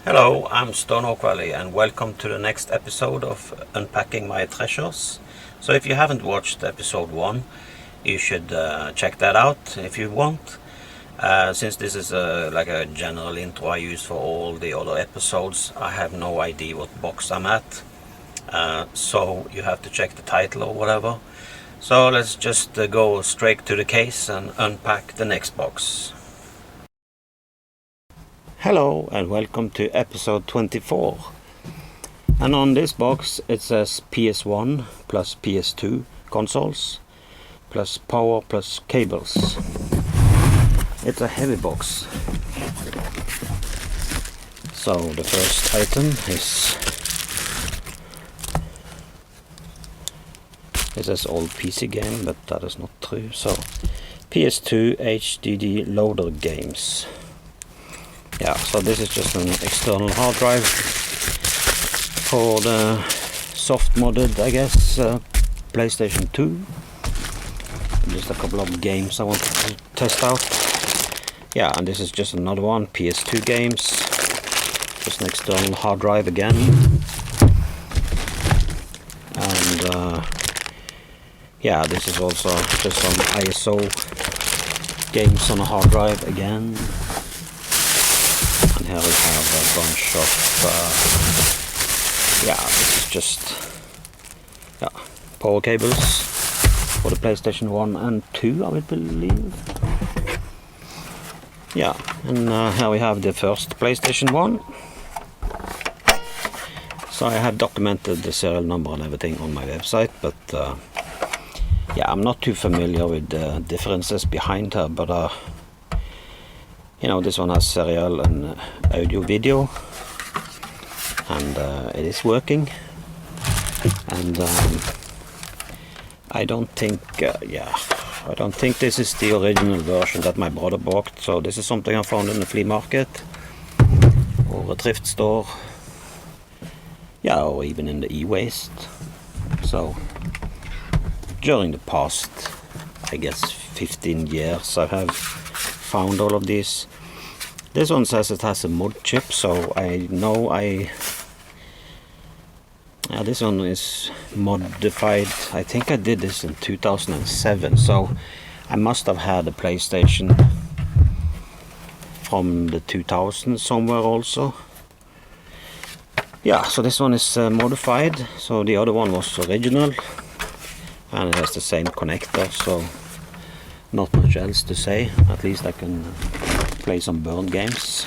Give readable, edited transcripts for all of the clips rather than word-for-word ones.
Hello, I'm Stone Oak Valley and welcome to the next episode of Unpacking My Treasures. So if you haven't watched episode 1, you should check that out if you want. Since this is like a general intro I use for all the other episodes, I have no idea what box I'm at. So you have to check the title or whatever. So let's just go straight to the case and unpack the next box. Hello and welcome to episode 24. And on this box it says PS1 plus PS2 consoles plus power plus cables. It's a heavy box. So the first item is it says old PC game, but that is not true. So PS2 HDD loader games. Yeah, so this is just an external hard drive for the soft modded, I guess, PlayStation 2. Just a couple of games I wanted to test out. Yeah, and this is just another one, PS2 games. Just an external hard drive again. And yeah, this is also just some ISO games on a hard drive again. And here we have a bunch of, yeah, this is just power cables for the PlayStation 1 and 2, I would believe. Yeah, and here we have the first PlayStation 1. So I have documented the serial number and everything on my website, but yeah, I'm not too familiar with the differences behind her, but you know, this one has serial and audio video, and it is working. And I don't think, yeah, I don't think this is the original version that my brother bought. So this is something I found in the flea market or a thrift store, yeah, or even in the e-waste. So during the past, I guess 15 years, I have found all of these. This one says it has a mod chip, so I know this one is modified. I think I did this in 2007, so I must have had a PlayStation from the 2000s somewhere also. Yeah, so this one is modified, so the other one was original, and it has the same connector, so not much else to say. At least I can play some burn games.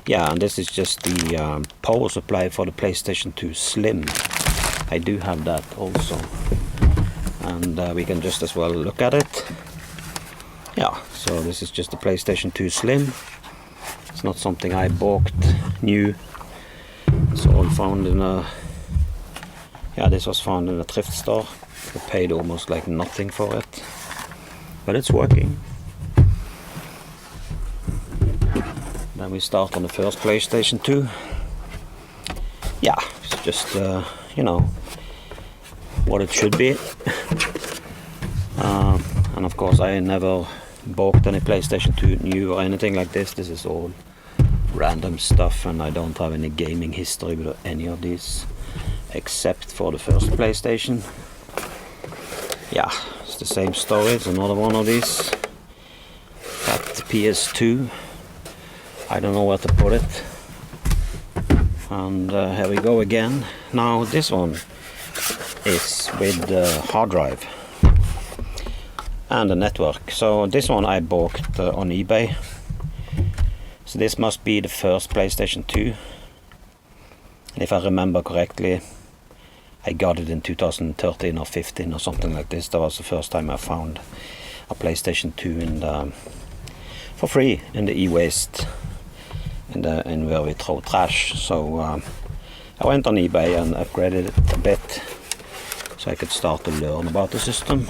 Yeah, and this is just the power supply for the PlayStation 2 Slim. I do have that also, and we can just as well look at it. Yeah, so this is just the PlayStation 2 Slim. It's not something I bought new. It's all found in a, yeah, this was found in a thrift store. I paid almost like nothing for it, but it's working. Then we start on the first PlayStation 2. Yeah, it's just you know, what it should be. And of course I never bought any PlayStation 2 new or anything like this. This is all random stuff, and I don't have any gaming history with any of these except for the first PlayStation. Yeah, it's the same story. It's another one of these. Got the PS2. I don't know where to put it. And here we go again. Now this one is with the hard drive and the network. So this one I bought on eBay. So this must be the first PlayStation 2. And if I remember correctly, I got it in 2013 or 15 or something like this. That was the first time I found a PlayStation 2 for free in the e-waste, in where we throw trash. So I went on eBay and upgraded it a bit so I could start to learn about the system.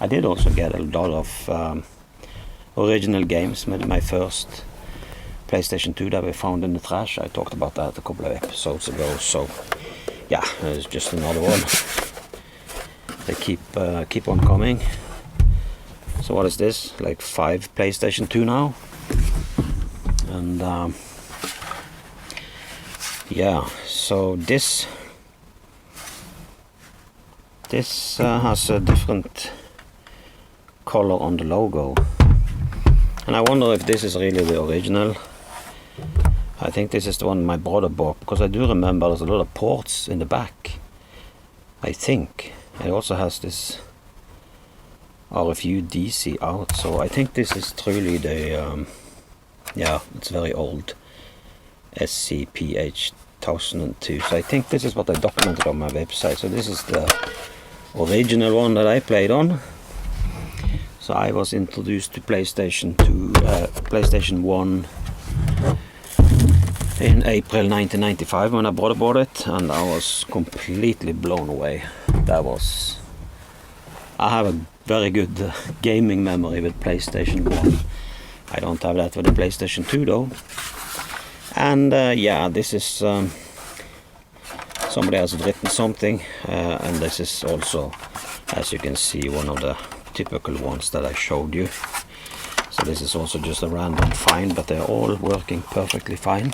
I did also get a lot of original games with my first PlayStation 2 that we found in the trash. I talked about that a couple of episodes ago. So yeah, it's just another one. They keep on coming. So what is this? Like 5 PlayStation 2 now. And yeah, so this has a different color on the logo, and I wonder if this is really the original. I think this is the one my brother bought, because I do remember there's a lot of ports in the back. I think it also has this RFU DC out, so I think this is truly the yeah, it's very old SCPH 1002. So I think this is what I documented on my website. So this is the original one that I played on. So I was introduced to PlayStation 1 in April 1995 when I bought it, and I was completely blown away. I have a very good gaming memory with PlayStation 1. I don't have that with the PlayStation 2 though. And yeah, this is somebody has written something, and this is also, as you can see, one of the typical ones that I showed you. So this is also just a random find, but they're all working perfectly fine,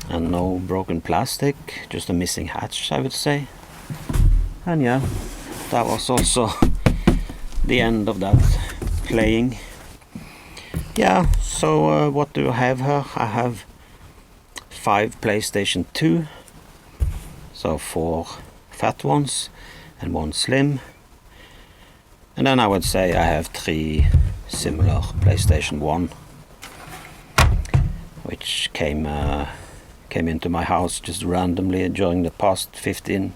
and no broken plastic, just a missing hatch, I would say. And yeah, that was also the end of that playing. Yeah, so what do I have here? I have 5 PlayStation 2, so 4 fat ones and 1 slim, and then I would say I have 3 similar PlayStation 1, which came into my house just randomly during the past 18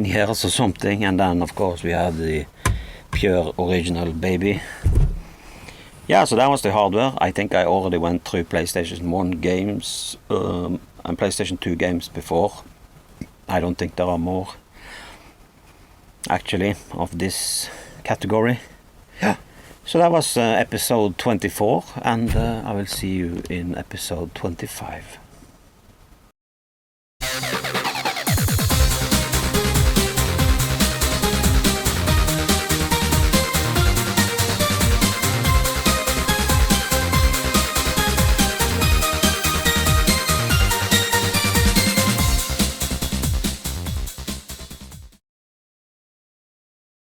years or something. And then of course we have the pure original baby. Yeah, so that was the hardware. I think I already went through PlayStation 1 games and PlayStation 2 games before. I don't think there are more actually of this category. Yeah. So that was episode 24, and I will see you in episode 25.